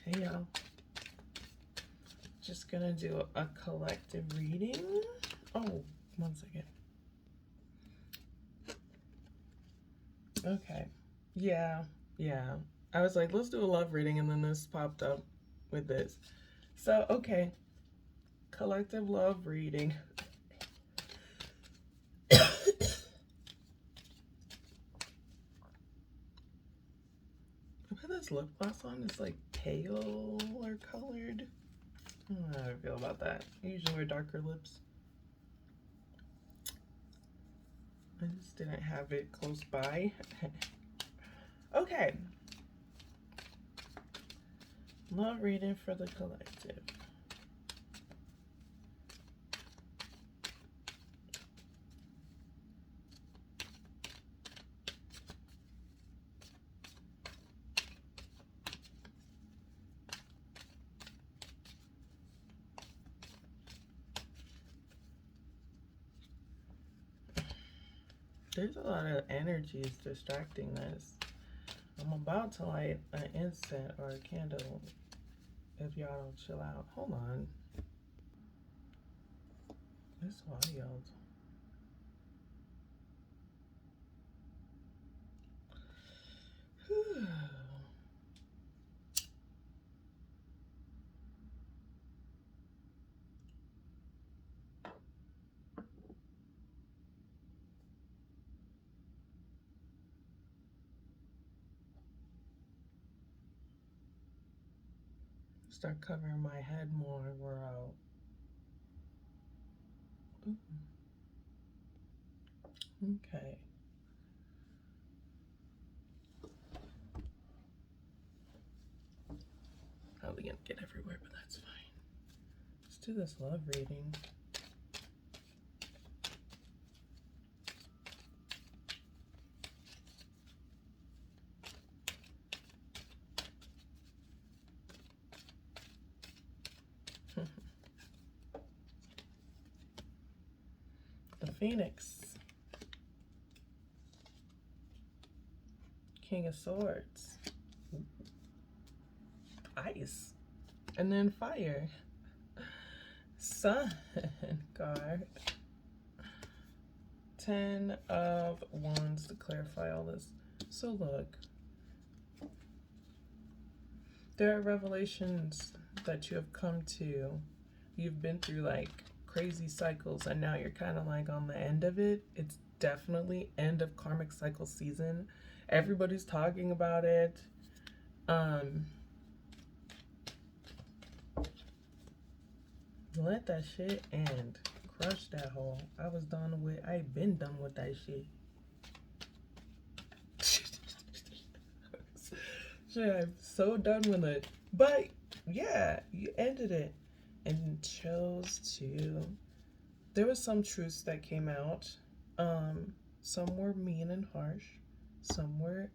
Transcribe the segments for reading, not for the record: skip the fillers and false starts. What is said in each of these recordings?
Hey y'all, just gonna do a collective reading. Oh, 1 second. Okay, yeah. I was like, let's do a love reading, and then this popped up with this. So, okay, collective love reading. I put this lip gloss on, it's like pale or colored. I don't know how I feel about that. I usually wear darker lips. I just didn't have it close by. Okay. Love reading for the collective. There's a lot of energies distracting this. I'm about to light an incense or a candle if y'all don't chill out. Hold on. It's wild. Start covering my head more. We're out. Okay. Probably gonna get everywhere, but that's fine. Let's do this love reading. The Phoenix. King of Swords. Ice. And then fire. Sun card. 10 of Wands to clarify all this. So look. There are revelations that you have come to. You've been through like crazy cycles and now you're kind of like on the end of it. It's definitely end of karmic cycle season. Everybody's talking about it. Let that shit end. Crush that hole. I've been done with that shit. Shit, I'm so done with it. But yeah, you ended it and chose to. There was some truths that came out. Some were mean and harsh. Some were.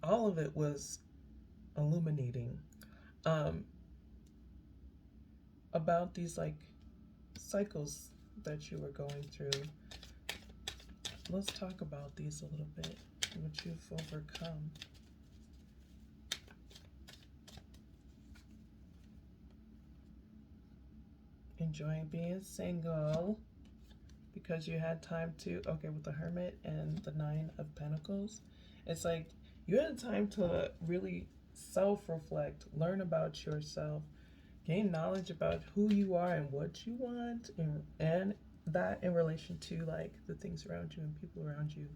All of it was illuminating. About these like cycles that you were going through. Let's talk about these a little bit. What you've overcome. Enjoying being single because you had time to, okay, with the Hermit and the 9 of Pentacles, it's like you had time to really self-reflect, learn about yourself, gain knowledge about who you are and what you want, and that in relation to like the things around you and people around you.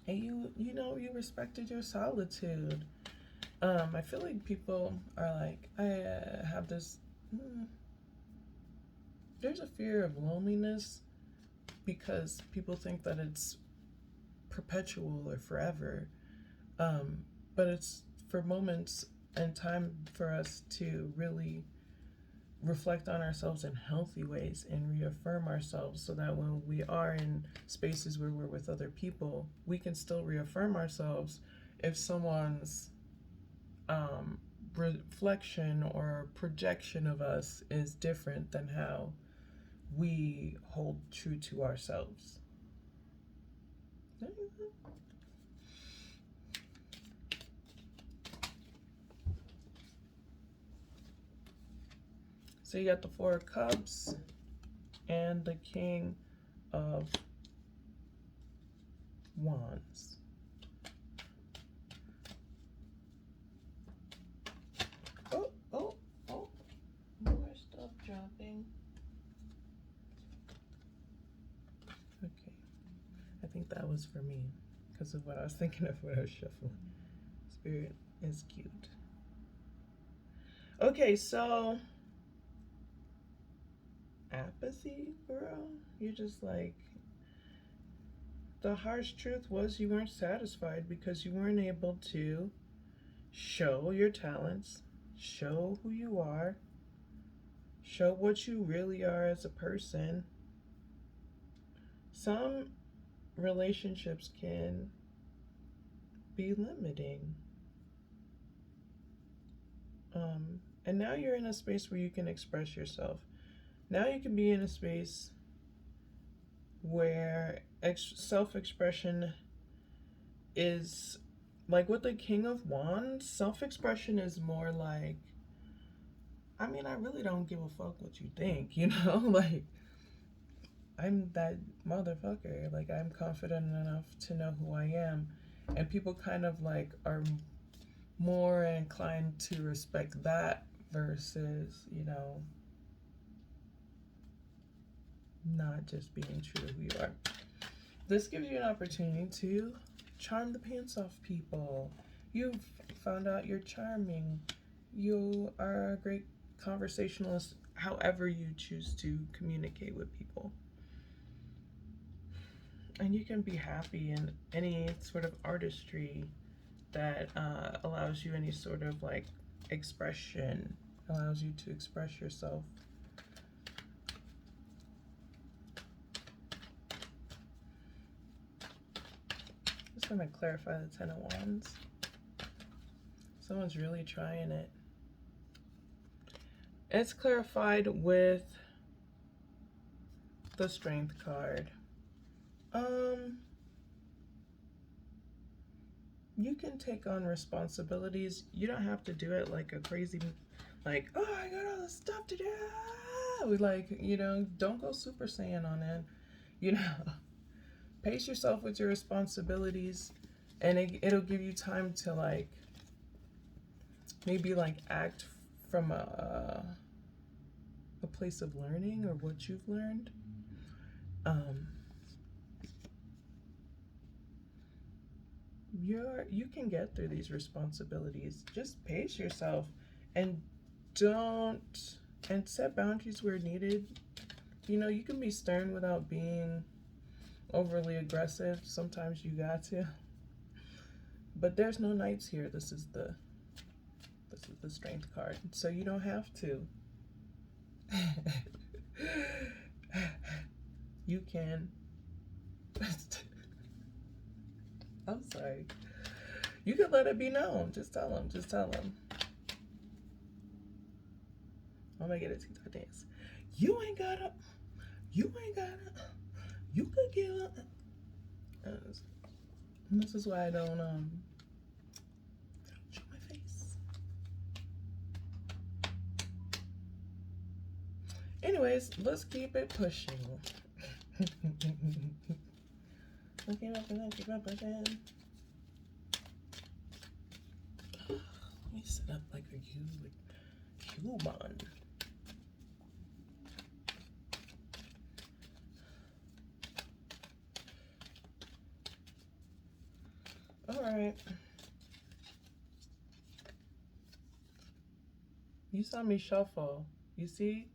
And you respected your solitude. I feel like people are like, I have this, there's a fear of loneliness because people think that it's perpetual or forever. But it's for moments and time for us to really reflect on ourselves in healthy ways and reaffirm ourselves so that when we are in spaces where we're with other people, we can still reaffirm ourselves if someone's reflection or projection of us is different than how we hold true to ourselves. So you got the Four of Cups and the King of Wands. Oh, oh, oh, more stuff dropping. Okay, I think that was for me because of what I was thinking of when I was shuffling. Spirit is cute. Okay, so apathy, girl. You're just like, the harsh truth was you weren't satisfied because you weren't able to show your talents, show who you are, show what you really are as a person. Some relationships can be limiting. And now you're in a space where you can express yourself. Now you can be in a space where self-expression is like with the King of Wands. Self-expression is more like, I mean, I really don't give a fuck what you think, you know? Like, I'm that motherfucker. Like, I'm confident enough to know who I am. And people kind of like are more inclined to respect that versus, you know, not just being true to who you are. This gives you an opportunity to charm the pants off people. You've found out you're charming. You are a great conversationalist, however you choose to communicate with people. And you can be happy in any sort of artistry that allows you any sort of like expression, allows you to express yourself. Just want to clarify the Ten of Wands. Someone's really trying it. It's clarified with the Strength card. You can take on responsibilities. You don't have to do it like a crazy, like, oh, I got all this stuff to do. Like, you know, don't go Super Saiyan on it. You know, pace yourself with your responsibilities, and it'll give you time to like maybe like act from a place of learning or what you've learned. You can get through these responsibilities. Just pace yourself and set boundaries where needed. You know, you can be stern without being overly aggressive. Sometimes you got to. But there's no knights here. This is the Strength card. So you don't have to. You can. I'm sorry. You can let it be known. Just tell them. Just tell them. I'm gonna get a TikTok dance. You ain't gotta. You could give up. This is why I don't show my face. Anyways, let's keep it pushing. Let's keep it pushing. Let me set up like a human. All right. You saw me shuffle. You see?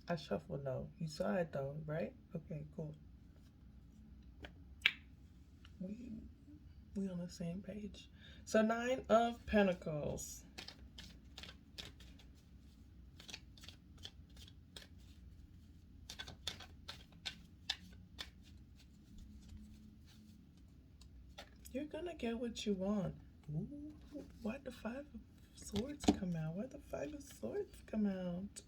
I shuffled though. You saw it though, right? Okay, cool. We on the same page. So 9 of Pentacles. You're gonna get what you want. Ooh, why'd the 5 of Swords come out? Why'd the 5 of Swords come out?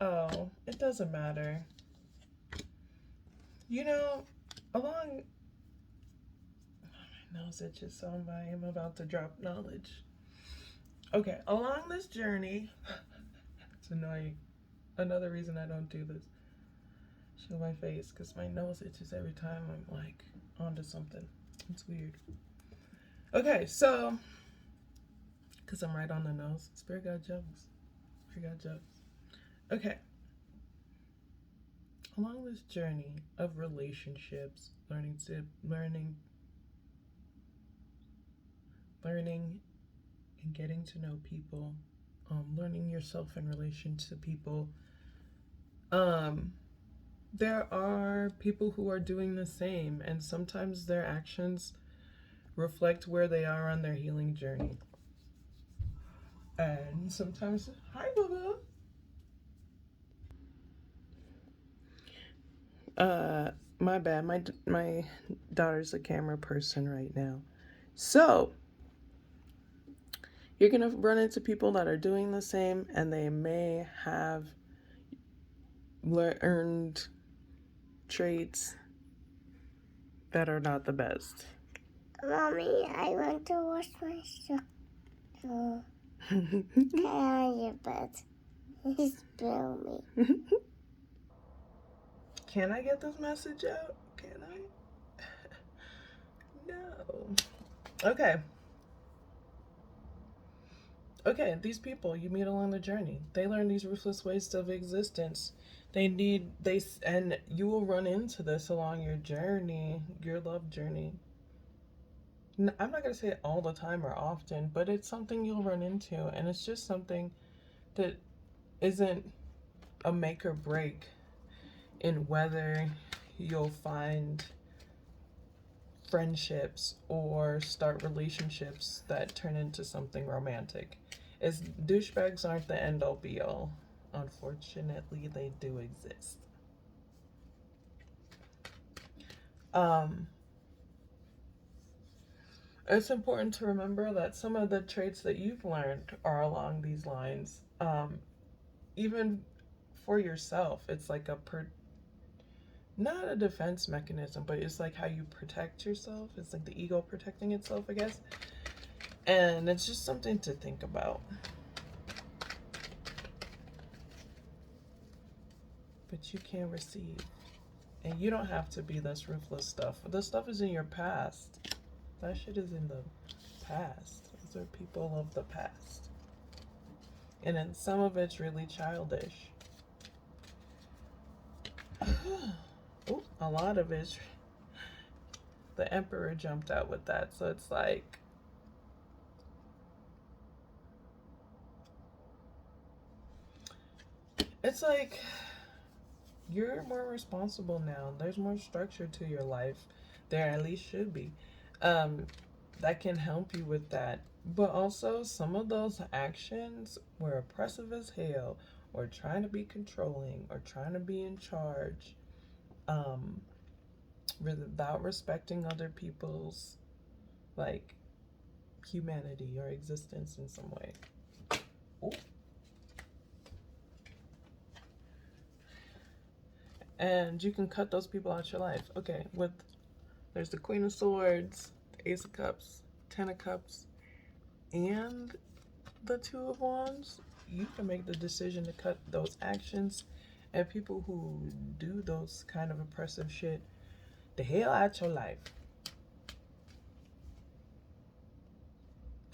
Oh, it doesn't matter. You know, along... My nose itches so I am about to drop knowledge. Okay, along this journey, It's annoying. Another reason I don't do this. Show my face because my nose itches every time I'm like onto something. It's weird. Okay, so because I'm right on the nose, Spirit got jokes. Spirit got jokes. Okay. Along this journey of relationships, learning and getting to know people, learning yourself in relation to people, there are people who are doing the same, and sometimes their actions reflect where they are on their healing journey. And sometimes, hi, Bubba. My bad. My daughter's a camera person right now, so you're gonna run into people that are doing the same, and they may have learned traits that are not the best. Mommy, I want to wash my stuff. Can I on your bed? Spill me. Can I get this message out? Can I? No. Okay. Okay, these people you meet along the journey, they learn these ruthless ways of existence. And you will run into this along your journey, your love journey. I'm not going to say it all the time or often, but it's something you'll run into, and it's just something that isn't a make or break in whether you'll find friendships or start relationships that turn into something romantic. As douchebags aren't the end all be all. Unfortunately, they do exist. It's important to remember that some of the traits that you've learned are along these lines. Even for yourself, it's like not a defense mechanism, but it's like how you protect yourself. It's like the ego protecting itself, I guess. And it's just something to think about. But you can receive. And you don't have to be this ruthless stuff. This stuff is in your past. That shit is in the past. Those are people of the past. And then some of it's really childish. Ooh, a lot of it. The Emperor jumped out with that. So it's like, you're more responsible now. There's more structure to your life. There at least should be. That can help you with that. But also, some of those actions were oppressive as hell, or trying to be controlling, or trying to be in charge, without respecting other people's, like, humanity or existence in some way. Ooh. And you can cut those people out your life. Okay, there's the Queen of Swords, the Ace of Cups, Ten of Cups, and the Two of Wands. You can make the decision to cut those actions and people who do those kind of oppressive shit the hell out your life.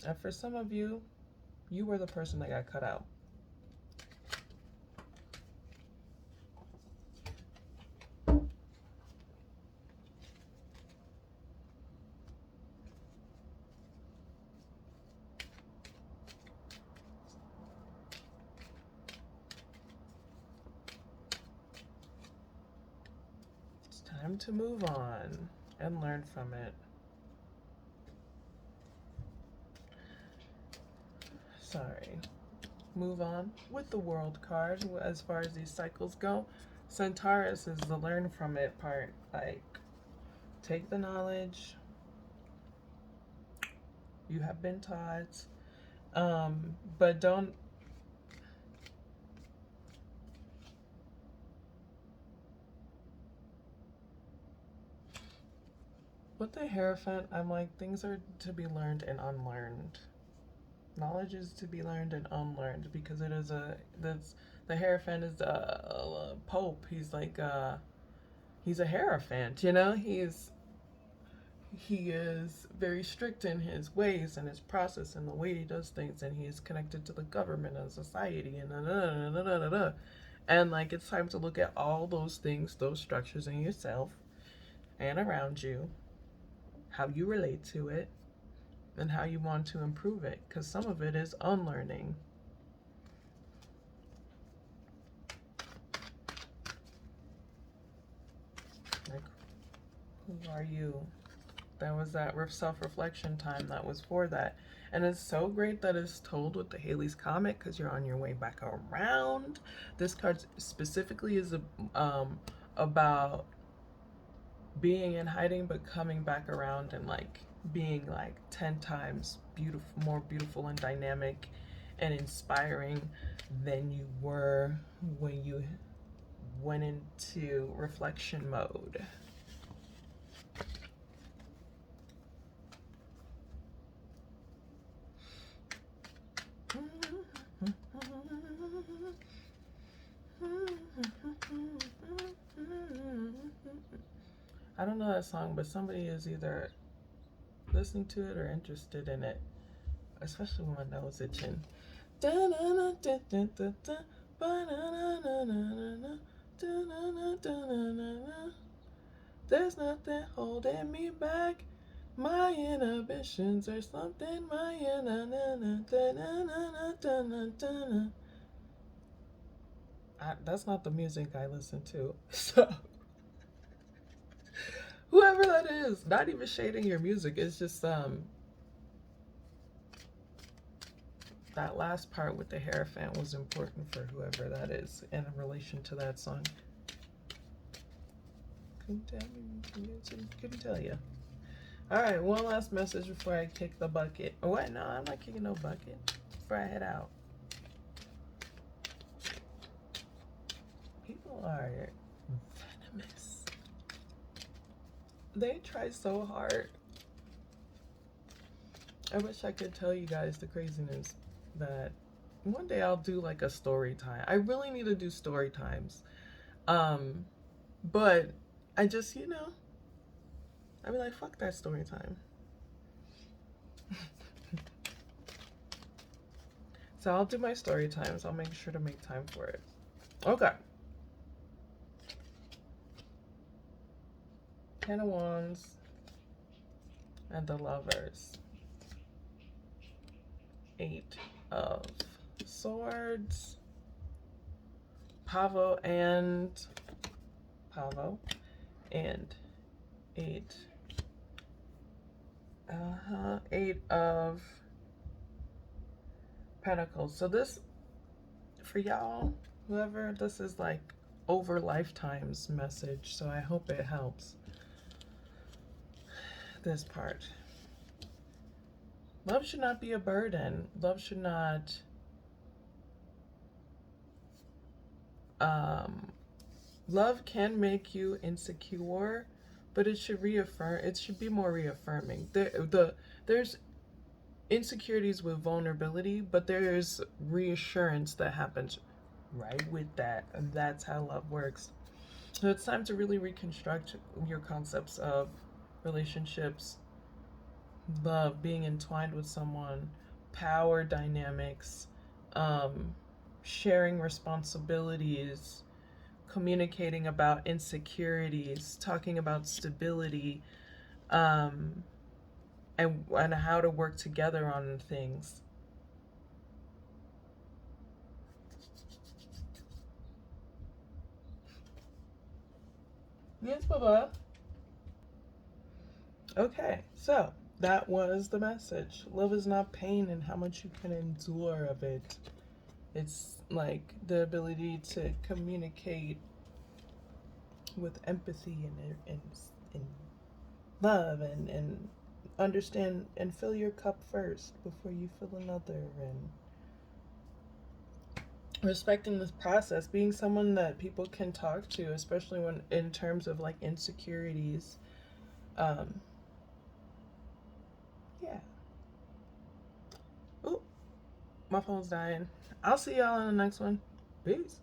And for some of you, you were the person that got cut out. It's time to move on and learn from it. Sorry. Move on with the World card as far as these cycles go. Centaurus is the learn from it part. Like, take the knowledge you have been taught, but don't. With the Hierophant, I'm like, things are to be learned and unlearned. Knowledge is to be learned and unlearned, because it is the Hierophant is the Pope. He's like he's a Hierophant, you know. He is very strict in his ways and his process and the way he does things, and he is connected to the government and society and and like, it's time to look at all those things, those structures in yourself and around you, how you relate to it, and how you want to improve it, because some of it is unlearning. Like, who are you? That was that self-reflection time that was for that. And it's so great that it's told with the Halley's Comet, because you're on your way back around. This card specifically is about being in hiding but coming back around, and like being like 10 times more beautiful and dynamic and inspiring than you were when you went into reflection mode. I don't know that song, but somebody is either listening to it or interested in it, especially when my nose itching. There's nothing holding me back. My inhibitions or something. That's not the music I listen to. So whoever that is, not even shading your music, it's just that last part with the Hierophant was important for whoever that is in relation to that song. Couldn't tell you. All right, one last message before I kick the bucket. Oh wait, no, I'm not kicking no bucket. Before I head out. People are venomous. They try so hard. I wish I could tell you guys the craziness that one day I'll do like a story time. I really need to do story times. But I just, I'd be like, fuck that story time. So I'll do my story times. I'll make sure to make time for it. Okay. 10 of Wands and the Lovers. 8 of Swords. Pavo and 8 of Pentacles. So this, for y'all, whoever, this is like over lifetimes message, so I hope it helps. This part. Love should not be a burden. Love should not love can make you insecure, but it should be more reaffirming. There's insecurities with vulnerability, but there's reassurance that happens right with that, and that's how love works. So it's time to really reconstruct your concepts of relationships, love, being entwined with someone, power dynamics, sharing responsibilities, communicating about insecurities, talking about stability, and how to work together on things. Yes, Baba. Okay, so that was the message. Love is not pain and how much you can endure of it. It's like the ability to communicate with empathy and love and understand and fill your cup first before you fill another, and respecting this process, being someone that people can talk to, especially when in terms of like insecurities. Yeah. Ooh, My phone's dying. I'll see y'all in the next one. Peace.